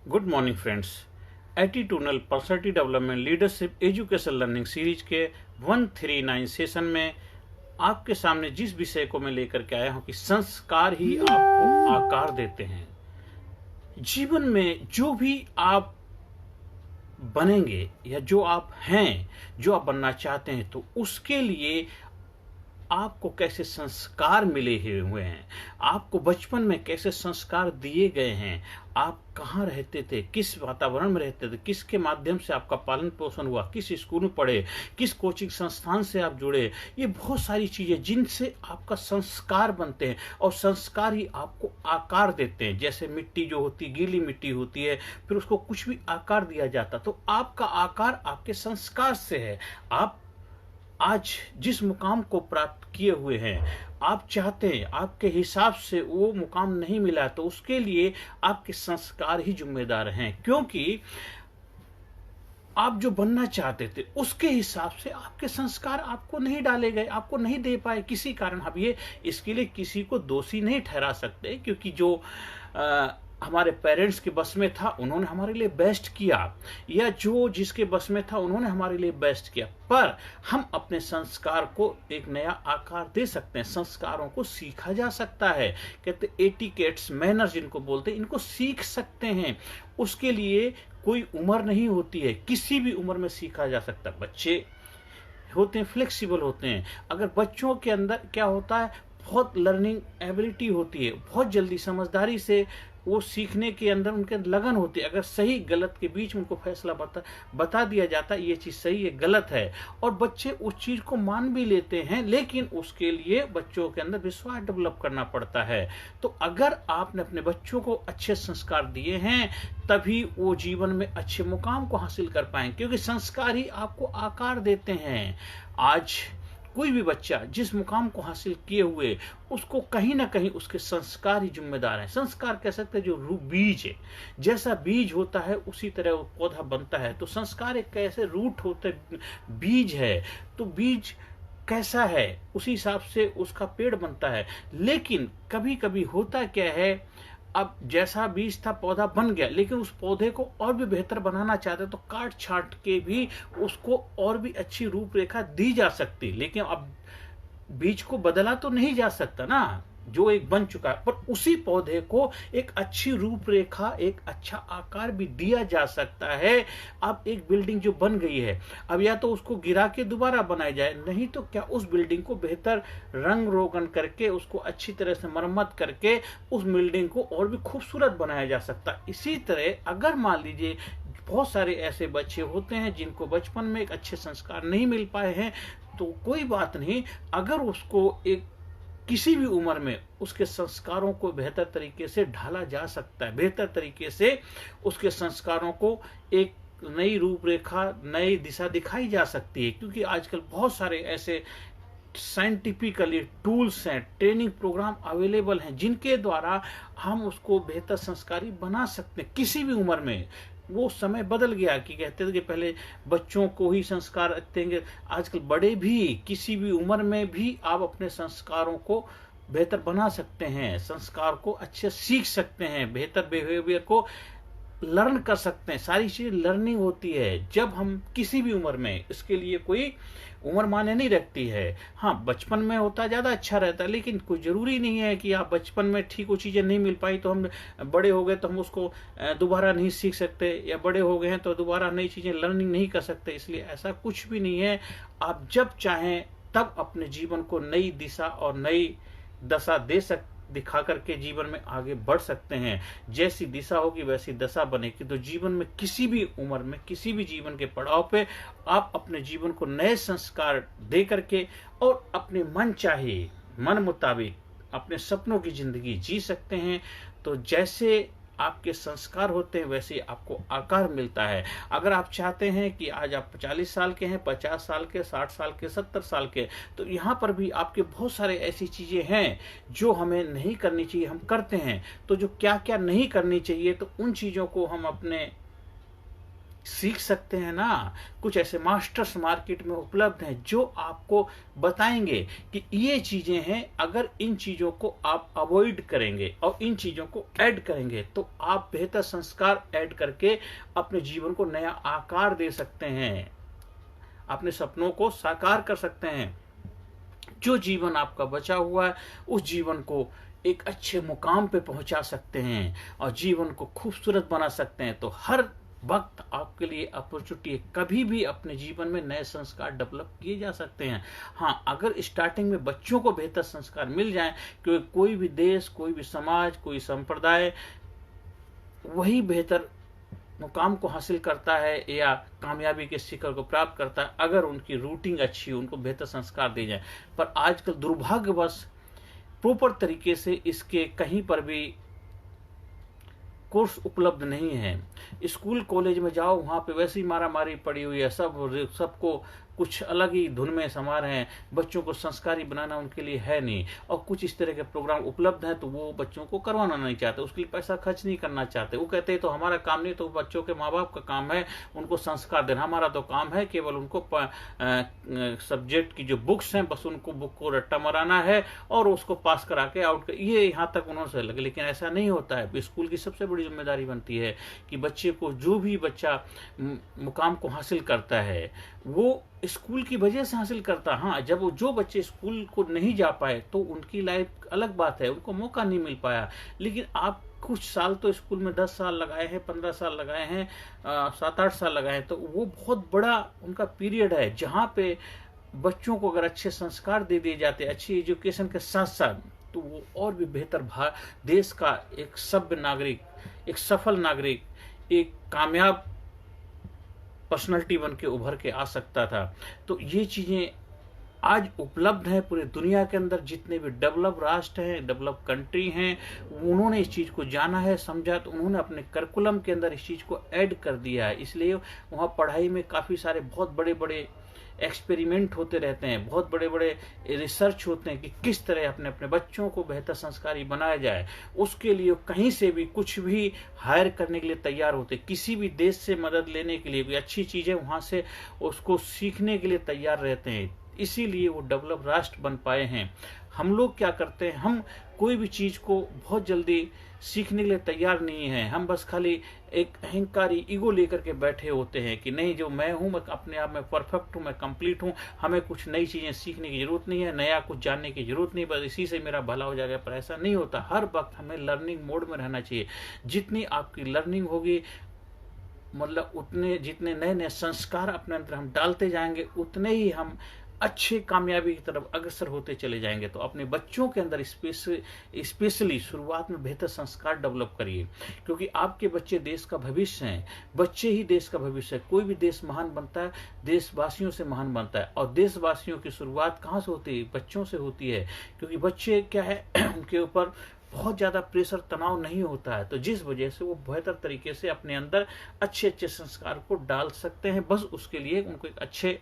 Good morning friends. Attitudinal personality development leadership education learning series के 139 session में आपके सामने जिस विषय को मैं लेकर के आया हूं कि संस्कार ही आपको आकार देते हैं। जीवन में जो भी आप बनेंगे या जो आप हैं, जो आप बनना चाहते हैं, तो उसके लिए आपको कैसे संस्कार मिले हुए हैं, आपको बचपन में कैसे संस्कार दिए गए हैं, आप कहाँ रहते थे, किस वातावरण में रहते थे, किसके माध्यम से आपका पालन पोषण हुआ, किस स्कूल में पढ़े, किस कोचिंग संस्थान से आप जुड़े, ये बहुत सारी चीजें जिनसे आपका संस्कार बनते हैं और संस्कार ही आपको आकार देते हैं। जैसे मिट्टी जो होती है, गीली मिट्टी होती है, फिर उसको कुछ भी आकार दिया जाता, तो आपका आकार आपके संस्कार से है। आप आज जिस मुकाम को प्राप्त किए हुए हैं, आप चाहते हैं, आपके हिसाब से वो मुकाम नहीं मिला, तो उसके लिए आपके संस्कार ही जिम्मेदार हैं। क्योंकि आप जो बनना चाहते थे उसके हिसाब से आपके संस्कार आपको नहीं डाले गए, आपको नहीं दे पाए किसी कारण। अब ये इसके लिए किसी को दोषी नहीं ठहरा सकते, क्योंकि जो हमारे पेरेंट्स के बस में था उन्होंने हमारे लिए बेस्ट किया, या जो जिसके बस में था उन्होंने हमारे लिए बेस्ट किया, पर हम अपने संस्कार को एक नया आकार दे सकते हैं। संस्कारों को सीखा जा सकता है, कहते एटिकेट्स, मैनर्स जिनको बोलते हैं, इनको सीख सकते हैं। उसके लिए कोई उम्र नहीं होती है, किसी भी उम्र में सीखा जा सकता है। बच्चे होते हैं, फ्लेक्सिबल होते हैं। अगर बच्चों के अंदर क्या होता है, बहुत लर्निंग एबिलिटी होती है, बहुत जल्दी समझदारी से वो सीखने के अंदर उनके लगन होती है। अगर सही गलत के बीच में उनको फैसला बता दिया जाता है, ये चीज़ सही है, गलत है, और बच्चे उस चीज़ को मान भी लेते हैं, लेकिन उसके लिए बच्चों के अंदर विश्वास डेवलप करना पड़ता है। तो अगर आपने अपने बच्चों को अच्छे संस्कार दिए हैं, तभी वो जीवन में अच्छे मुकाम को हासिल कर पाएंगे, क्योंकि संस्कार ही आपको आकार देते हैं। आज कोई भी बच्चा जिस मुकाम को हासिल किए हुए, उसको कहीं ना कहीं उसके संस्कार ही जिम्मेदार हैं। संस्कार कह सकते हैं जो बीज है, जैसा बीज होता है उसी तरह वो पौधा बनता है। तो संस्कार एक कैसे रूट होते बीज है, तो बीज कैसा है उसी हिसाब से उसका पेड़ बनता है। लेकिन कभी कभी होता क्या है, अब जैसा बीज था पौधा बन गया, लेकिन उस पौधे को और भी बेहतर बनाना चाहते तो काट छाट के भी उसको और भी अच्छी रूपरेखा दी जा सकती। लेकिन अब बीज को बदला तो नहीं जा सकता ना, जो एक बन चुका है, पर उसी पौधे को एक अच्छी रूपरेखा, एक अच्छा आकार भी दिया जा सकता है। अब एक बिल्डिंग जो बन गई है, अब या तो उसको गिरा के दोबारा बनाया जाए, नहीं तो क्या उस बिल्डिंग को बेहतर रंग रोगन करके, उसको अच्छी तरह से मरम्मत करके उस बिल्डिंग को और भी खूबसूरत बनाया जा सकता है। इसी तरह अगर मान लीजिए बहुत सारे ऐसे बच्चे होते हैं जिनको बचपन में एक अच्छे संस्कार नहीं मिल पाए हैं, तो कोई बात नहीं, अगर उसको एक किसी भी उम्र में उसके संस्कारों को बेहतर तरीके से ढाला जा सकता है, बेहतर तरीके से उसके संस्कारों को एक नई रूपरेखा, नई दिशा दिखाई जा सकती है। क्योंकि आजकल बहुत सारे ऐसे साइंटिफिकली टूल्स हैं, ट्रेनिंग प्रोग्राम अवेलेबल हैं, जिनके द्वारा हम उसको बेहतर संस्कारी बना सकते हैं किसी भी उम्र में। वो समय बदल गया कि कहते थे कि पहले बच्चों को ही संस्कार देंगे, आजकल बड़े भी किसी भी उम्र में भी आप अपने संस्कारों को बेहतर बना सकते हैं, संस्कार को अच्छे सीख सकते हैं, बेहतर बिहेवियर को लर्न कर सकते हैं। सारी चीजें लर्निंग होती है जब हम किसी भी उम्र में, इसके लिए कोई उम्र माने नहीं रखती है। हाँ, बचपन में होता ज्यादा अच्छा रहता है, लेकिन कोई जरूरी नहीं है कि आप बचपन में ठीक वो चीजें नहीं मिल पाई तो हम बड़े हो गए तो हम उसको दोबारा नहीं सीख सकते, या बड़े हो गए हैं तो दोबारा नई चीजें लर्निंग नहीं कर सकते। इसलिए ऐसा कुछ भी नहीं है। आप जब चाहें तब अपने जीवन को नई दिशा और नई दशा दिखा करके जीवन में आगे बढ़ सकते हैं। जैसी दिशा होगी वैसी दशा बनेगी। तो जीवन में किसी भी उम्र में, किसी भी जीवन के पड़ाव पे आप अपने जीवन को नए संस्कार दे करके और अपने मन चाहे, मन मुताबिक अपने सपनों की जिंदगी जी सकते हैं। तो जैसे आपके संस्कार होते हैं वैसे आपको आकार मिलता है। अगर आप चाहते हैं कि आज आप 40 साल के हैं, 50 साल के, 60 साल के, 70 साल के, तो यहाँ पर भी आपके बहुत सारे ऐसी चीजें हैं जो हमें नहीं करनी चाहिए, हम करते हैं। तो जो क्या क्या नहीं करनी चाहिए, तो उन चीजों को हम अपने सीख सकते हैं ना। कुछ ऐसे मास्टर्स मार्केट में उपलब्ध हैं जो आपको बताएंगे कि ये चीजें हैं, अगर इन चीजों को आप अवॉइड करेंगे और इन चीजों को ऐड करेंगे तो आप बेहतर संस्कार ऐड करके अपने जीवन को नया आकार दे सकते हैं, अपने सपनों को साकार कर सकते हैं। जो जीवन आपका बचा हुआ है उस जीवन को एक अच्छे मुकाम पे पहुंचा सकते हैं और जीवन को खूबसूरत बना सकते हैं। तो हर वक्त आपके लिए अपॉर्चुनिटी है, कभी भी अपने जीवन में नए संस्कार डेवलप किए जा सकते हैं। हाँ, अगर स्टार्टिंग में बच्चों को बेहतर संस्कार मिल जाएं, क्योंकि कोई भी देश, कोई भी समाज, कोई संप्रदाय वही बेहतर मुकाम को हासिल करता है या कामयाबी के शिखर को प्राप्त करता है अगर उनकी रूटीन अच्छी, उनको बेहतर संस्कार दिए जाए। पर आजकल दुर्भाग्यवश प्रॉपर तरीके से इसके कहीं पर भी कोर्स उपलब्ध नहीं है। स्कूल कॉलेज में जाओ, वहाँ पे वैसी मारा मारी पड़ी हुई है, सबको कुछ अलग ही धुन में समा रहे हैं। बच्चों को संस्कारी बनाना उनके लिए है नहीं, और कुछ इस तरह के प्रोग्राम उपलब्ध हैं तो वो बच्चों को करवाना नहीं चाहते, उसके लिए पैसा खर्च नहीं करना चाहते। वो कहते हैं तो हमारा काम नहीं, तो बच्चों के माँ बाप का काम है उनको संस्कार देना, हमारा तो काम है केवल उनको सब्जेक्ट की जो बुक्स हैं बस उनको बुक को रट्टा मराना है और उसको पास करा के आउट कर, ये यहाँ तक उन्होंने लगे। लेकिन ऐसा नहीं होता है। स्कूल की सबसे बड़ी जिम्मेदारी बनती है कि बच्चे को, जो भी बच्चा मुकाम को हासिल करता है वो स्कूल की वजह से हासिल करता। हाँ, जब जो बच्चे स्कूल को नहीं जा पाए तो उनकी लाइफ अलग बात है, उनको मौका नहीं मिल पाया। लेकिन आप कुछ साल तो स्कूल में 10 साल लगाए हैं, 15 साल लगाए हैं, 7-8 साल लगाए हैं, तो वो बहुत बड़ा उनका पीरियड है जहाँ पे बच्चों को अगर अच्छे संस्कार दे दिए जाते, अच्छी एजुकेशन के साथ साथ, तो वो और भी बेहतर देश का एक सभ्य नागरिक, एक सफल नागरिक, एक कामयाब पर्सनालिटी बन के उभर के आ सकता था। तो ये चीजें आज उपलब्ध हैं पूरे दुनिया के अंदर। जितने भी डेवलप राष्ट्र हैं, डेवलप कंट्री हैं, उन्होंने इस चीज़ को जाना है, समझा, तो उन्होंने अपने करिकुलम के अंदर इस चीज़ को ऐड कर दिया है। इसलिए वहाँ पढ़ाई में काफ़ी सारे बहुत बड़े बड़े एक्सपेरिमेंट होते रहते हैं, बहुत बड़े बड़े रिसर्च होते हैं कि किस तरह अपने अपने बच्चों को बेहतर संस्कारी बनाया जाए। उसके लिए कहीं से भी कुछ भी हायर करने के लिए तैयार होते, किसी भी देश से मदद लेने के लिए, कोई अच्छी चीज़ें वहाँ से उसको सीखने के लिए तैयार रहते हैं। इसीलिए वो डेवलप राष्ट्र बन पाए हैं। हम लोग क्या करते हैं, हम कोई भी चीज़ को बहुत जल्दी सीखने के लिए तैयार नहीं है। हम बस खाली एक अहंकारी ईगो लेकर के बैठे होते हैं कि नहीं, जो मैं हूँ, मैं अपने आप में परफेक्ट हूँ, मैं कंप्लीट हूँ, हमें कुछ नई चीज़ें सीखने की जरूरत नहीं है, नया कुछ जानने की जरूरत नहीं, बस इसी से मेरा भला हो जाएगा। पर ऐसा नहीं होता। हर वक्त हमें लर्निंग मोड में रहना चाहिए। जितनी आपकी लर्निंग होगी, मतलब उतने जितने नए नए संस्कार अपने अंदर हम डालते जाएंगे, उतने ही हम अच्छे कामयाबी की तरफ अग्रसर होते चले जाएंगे। तो अपने बच्चों के अंदर स्पेशली शुरुआत में बेहतर संस्कार डेवलप करिए, क्योंकि आपके बच्चे देश का भविष्य हैं। बच्चे ही देश का भविष्य है। कोई भी देश महान बनता है, देशवासियों से महान बनता है। और देशवासियों की शुरुआत कहाँ से होती है? बच्चों से होती है। क्योंकि बच्चे क्या है, उनके ऊपर बहुत ज़्यादा प्रेशर, तनाव नहीं होता है, तो जिस वजह से वो बेहतर तरीके से अपने अंदर अच्छे अच्छे संस्कार को डाल सकते हैं। बस उसके लिए उनको एक अच्छे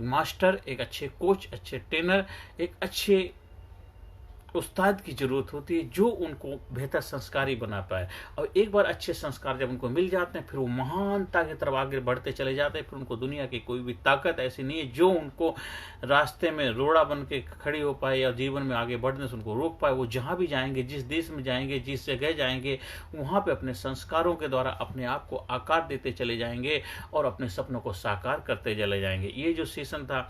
मास्टर, एक अच्छे कोच, अच्छे ट्रेनर, एक अच्छे उस्ताद की जरूरत होती है जो उनको बेहतर संस्कारी बना पाए। और एक बार अच्छे संस्कार जब उनको मिल जाते हैं, फिर वो महानता की तरफ आगे बढ़ते चले जाते हैं। फिर उनको दुनिया की कोई भी ताकत ऐसी नहीं है जो उनको रास्ते में रोड़ा बन के खड़ी हो पाए या जीवन में आगे बढ़ने से उनको रोक पाए। वो जहाँ भी जाएंगे, जिस देश में जाएंगे, जिस जगह जाएंगे, वहाँ पे अपने संस्कारों के द्वारा अपने आप को आकार देते चले जाएंगे और अपने सपनों को साकार करते चले जाएंगे। ये जो सेशन था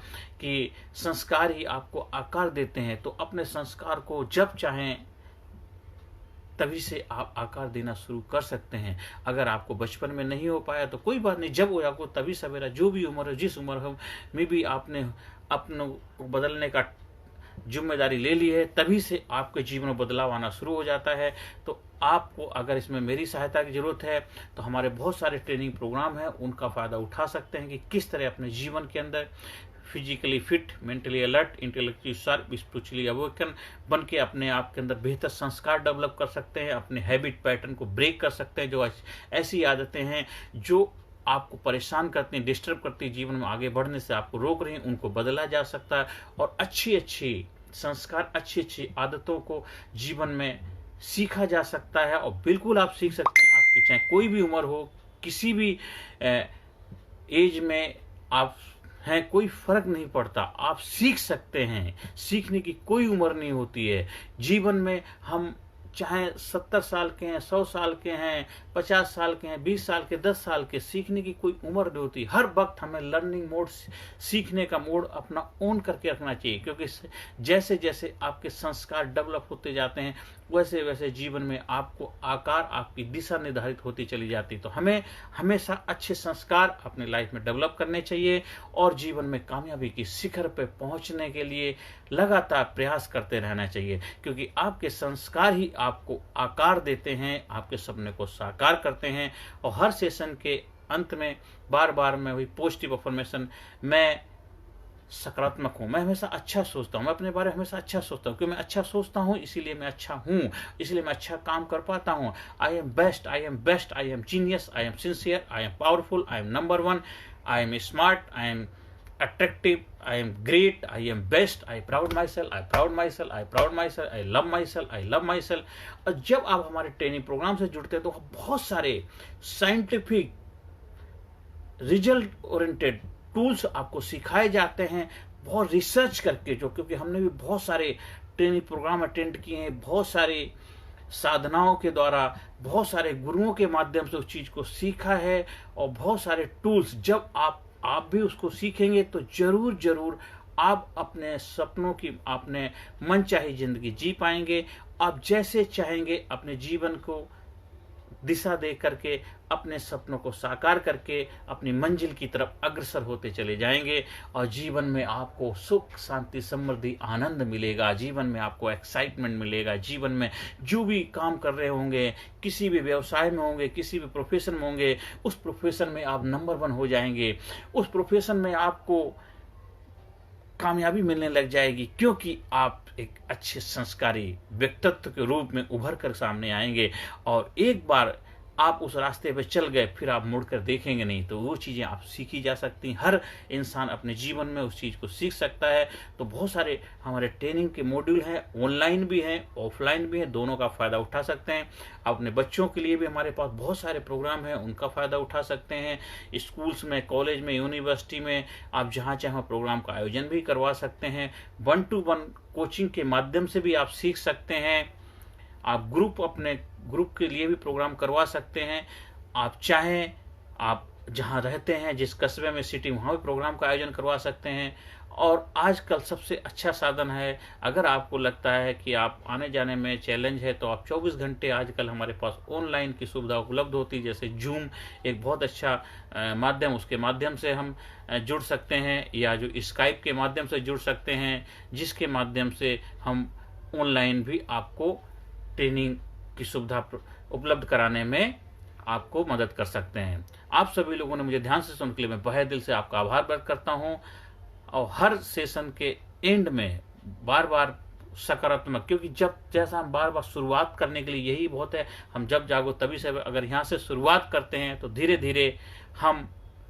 कि संस्कार ही आपको आकार देते हैं, तो अपने संस्कार को जब चाहें तभी से आप आकार देना शुरू कर सकते हैं। अगर आपको बचपन में नहीं हो पाया तो कोई बात नहीं, जब हो आपको तभी सवेरा, जो भी उम्र हो, जिस उम्र हो में भी आपने अपनों को बदलने का जिम्मेदारी ले ली है, तभी से आपके जीवन में बदलाव आना शुरू हो जाता है। तो आपको अगर इसमें मेरी सहायता की जरूरत है तो हमारे बहुत सारे ट्रेनिंग प्रोग्राम हैं, उनका फ़ायदा उठा सकते हैं कि किस तरह अपने जीवन के अंदर physically fit, mentally alert, intellectually sharp, spiritually awaken बन के अपने आप के अंदर बेहतर संस्कार डेवलप कर सकते हैं। अपने हैबिट पैटर्न को ब्रेक कर सकते हैं। जो ऐसी आदतें हैं जो आपको परेशान करती हैं, डिस्टर्ब करती हैं, जीवन में आगे बढ़ने से आपको रोक रही हैं, उनको बदला जा सकता है। और अच्छी अच्छी संस्कार, अच्छी अच्छी आदतों को जीवन में सीखा जा सकता है। और बिल्कुल आप सीख सकते हैं, आपकी चाहे कोई भी उम्र हो, किसी भी एज में आप हैं, कोई फर्क नहीं पड़ता, आप सीख सकते हैं। सीखने की कोई उम्र नहीं होती है। जीवन में हम चाहे 70 साल के हैं, 100 साल के हैं, 50 साल के हैं, 20 साल के, 10 साल के, सीखने की कोई उम्र नहीं होती। हर वक्त हमें लर्निंग मोड, सीखने का मोड अपना ऑन करके रखना चाहिए, क्योंकि जैसे जैसे आपके संस्कार डेवलप होते जाते हैं वैसे वैसे जीवन में आपको आकार, आपकी दिशा निर्धारित होती चली जाती। तो हमें हमेशा अच्छे संस्कार अपने लाइफ में डेवलप करने चाहिए और जीवन में कामयाबी की शिखर पर पहुंचने के लिए लगातार प्रयास करते रहना चाहिए, क्योंकि आपके संस्कार ही आपको आकार देते हैं, आपके सपने को साकार करते हैं। और हर सेशन के अंत में बार बार मैं वही पॉजिटिव अफर्मेशन, मैं सकारात्मक हूं, मैं हमेशा अच्छा सोचता हूं, मैं अपने बारे में हमेशा अच्छा सोचता हूं, क्योंकि मैं अच्छा सोचता हूं इसीलिए मैं अच्छा हूं, इसलिए मैं अच्छा काम कर पाता हूं। I am best, I am best, I am genius, I am sincere, I am powerful, I am number one, I am smart, I am attractive, I am great, I am best, I proud myself, I proud myself, I proud myself, I love myself, I love myself। और जब आप हमारे training programme से जुड़ते हैं तो बहुत सारे साइंटिफिक रिजल्ट ओरिएंटेड टूल्स आपको सिखाए जाते हैं, बहुत रिसर्च करके, जो क्योंकि हमने भी बहुत सारे ट्रेनिंग प्रोग्राम अटेंड किए हैं, बहुत सारे साधनाओं के द्वारा, बहुत सारे गुरुओं के माध्यम से उस चीज को सीखा है। और बहुत सारे टूल्स जब आप भी उसको सीखेंगे तो जरूर जरूर आप अपने सपनों की, अपने मनचाही जिंदगी जी पाएंगे। आप जैसे चाहेंगे अपने जीवन को दिशा दे करके, अपने सपनों को साकार करके अपनी मंजिल की तरफ अग्रसर होते चले जाएंगे। और जीवन में आपको सुख, शांति, समृद्धि, आनंद मिलेगा। जीवन में आपको एक्साइटमेंट मिलेगा। जीवन में जो भी काम कर रहे होंगे, किसी भी व्यवसाय में होंगे, किसी भी प्रोफेशन में होंगे, उस प्रोफेशन में आप नंबर 1 हो जाएंगे। उस प्रोफेशन में आपको कामयाबी मिलने लग जाएगी, क्योंकि आप एक अच्छे संस्कारी व्यक्तित्व के रूप में उभर कर सामने आएंगे। और एक बार आप उस रास्ते पे चल गए, फिर आप मुड़कर देखेंगे नहीं। तो वो चीज़ें आप सीखी जा सकती हैं। हर इंसान अपने जीवन में उस चीज़ को सीख सकता है। तो बहुत सारे हमारे ट्रेनिंग के मॉड्यूल हैं, ऑनलाइन भी हैं, ऑफलाइन भी हैं, दोनों का फ़ायदा उठा सकते हैं। अपने बच्चों के लिए भी हमारे पास बहुत सारे प्रोग्राम हैं, उनका फ़ायदा उठा सकते हैं। स्कूल्स में, कॉलेज में, यूनिवर्सिटी में आप जहाँ चाहें प्रोग्राम का आयोजन भी करवा सकते हैं। 1-to-1 कोचिंग के माध्यम से भी आप सीख सकते हैं। आप अपने ग्रुप के लिए भी प्रोग्राम करवा सकते हैं। आप चाहें, आप जहां रहते हैं, जिस कस्बे में, सिटी, वहां भी प्रोग्राम का आयोजन करवा सकते हैं। और आजकल सबसे अच्छा साधन है, अगर आपको लगता है कि आप आने जाने में चैलेंज है, तो आप 24 घंटे आजकल हमारे पास ऑनलाइन की सुविधा उपलब्ध होती है। जैसे जूम एक बहुत अच्छा माध्यम, उसके माध्यम से हम जुड़ सकते हैं, या जो स्काइप के माध्यम से जुड़ सकते हैं, जिसके माध्यम से हम ऑनलाइन भी आपको ट्रेनिंग की सुविधा उपलब्ध कराने में आपको मदद कर सकते हैं। आप सभी लोगों ने मुझे ध्यान से सुनने के लिए मैं तहे दिल से आपका आभार व्यक्त करता हूं। और हर सेशन के एंड में बार बार सकारात्मक, क्योंकि जैसा हम बार बार शुरुआत करने के लिए यही बहुत है, हम जब जागो तभी से, अगर यहाँ से शुरुआत करते हैं तो धीरे धीरे हम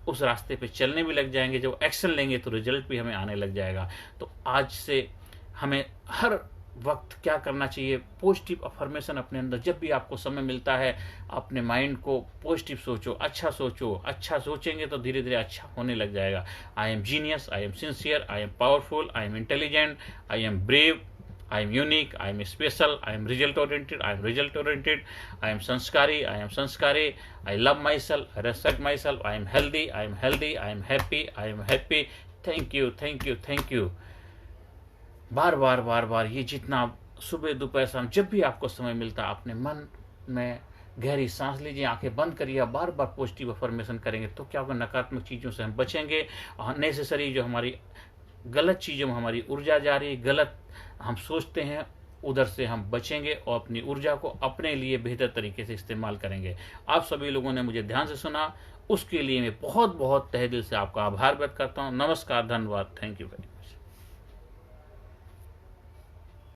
उस रास्ते पे चलने भी लग जाएंगे। जब एक्शन लेंगे तो रिजल्ट भी हमें आने लग जाएगा। तो आज से हमें हर वक्त क्या करना चाहिए, पॉजिटिव अफर्मेशन अपने अंदर, जब भी आपको समय मिलता है अपने माइंड को पॉजिटिव सोचो, अच्छा सोचो। अच्छा सोचेंगे तो धीरे धीरे अच्छा होने लग जाएगा। I am genius, I am sincere, I am powerful, I am intelligent, I am brave, I am unique, I am special, I am result oriented, I am result oriented, I am sanskari, I am sanskari, I love myself, I respect myself, I am healthy, I am healthy, I am happy, I am happy। Thank you, thank you, thank you। बार बार ये जितना सुबह, दोपहर, शाम, जब भी आपको समय मिलता है, अपने मन में गहरी सांस लीजिए, आंखें बंद करिए, बार बार पॉजिटिव अफर्मेशन करेंगे तो क्या होगा, नकारात्मक चीज़ों से हम बचेंगे। और नेसेसरी जो हमारी गलत चीज़ों में हमारी ऊर्जा जा रही है, गलत हम सोचते हैं, उधर से हम बचेंगे और अपनी ऊर्जा को अपने लिए बेहतर तरीके से इस्तेमाल करेंगे। आप सभी लोगों ने मुझे ध्यान से सुना, उसके लिए मैं बहुत बहुत तहे दिल से आपका आभार व्यक्त करता हूँ। नमस्कार, धन्यवाद, थैंक यू।